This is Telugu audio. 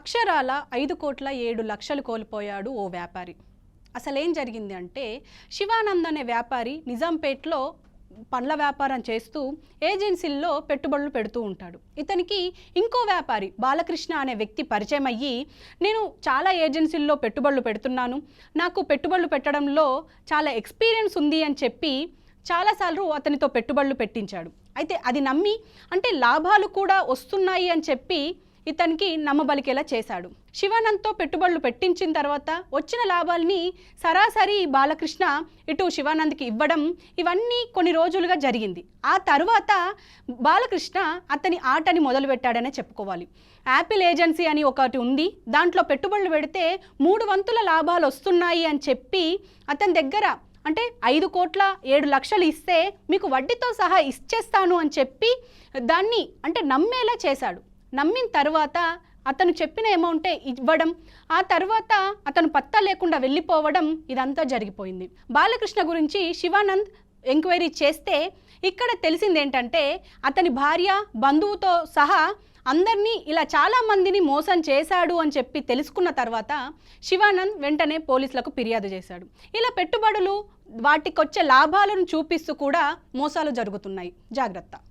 అక్షరాల 5,07,00,000 కోల్పోయాడు ఓ వ్యాపారి. అసలేం జరిగింది అంటే, శివానంద్ అనే వ్యాపారి నిజాంపేట్లో పండ్ల వ్యాపారం చేస్తూ ఏజెన్సీల్లో పెట్టుబడులు పెడుతూ ఉంటాడు. ఇతనికి ఇంకో వ్యాపారి బాలకృష్ణ అనే వ్యక్తి పరిచయం అయ్యి, నేను చాలా ఏజెన్సీల్లో పెట్టుబడులు పెడుతున్నాను, నాకు పెట్టుబడులు పెట్టడంలో చాలా ఎక్స్పీరియన్స్ ఉంది అని చెప్పి చాలాసార్లు అతనితో పెట్టుబడులు పెట్టించాడు. అయితే అది నమ్మి, అంటే లాభాలు కూడా వస్తున్నాయి అని చెప్పి ఇతనికి నమ్మబలికేలా చేశాడు. శివానంద్తో పెట్టుబడులు పెట్టించిన తర్వాత వచ్చిన లాభాలని సరాసరి బాలకృష్ణ ఇటు శివానంద్కి ఇవ్వడం, ఇవన్నీ కొన్ని రోజులుగా జరిగింది. ఆ తర్వాత బాలకృష్ణ అతని ఆటని మొదలుపెట్టాడనే చెప్పుకోవాలి. యాపిల్ ఏజెన్సీ అని ఒకటి ఉంది, దాంట్లో పెట్టుబడులు పెడితే 3 వంతుల లాభాలు వస్తున్నాయి అని చెప్పి అతని దగ్గర, అంటే 5,07,00,000 ఇస్తే మీకు వడ్డీతో సహా ఇచ్చేస్తాను అని చెప్పి దాన్ని అంటే నమ్మేలా చేశాడు. నమ్మిన తర్వాత అతను చెప్పిన అమౌంటే ఇవ్వడం, ఆ తర్వాత అతను పత్తా లేకుండా వెళ్ళిపోవడం, ఇదంతా జరిగిపోయింది. బాలకృష్ణ గురించి శివానంద్ ఎంక్వైరీ చేస్తే ఇక్కడ తెలిసింది ఏంటంటే, అతని భార్య బంధువుతో సహా అందరినీ ఇలా చాలామందిని మోసం చేశాడు అని చెప్పి తెలుసుకున్న తర్వాత శివానంద్ వెంటనే పోలీసులకు ఫిర్యాదు చేశాడు. ఇలా పెట్టుబడులు వాటికొచ్చే లాభాలను చూపిస్తూ కూడా మోసాలు జరుగుతున్నాయి, జాగ్రత్త.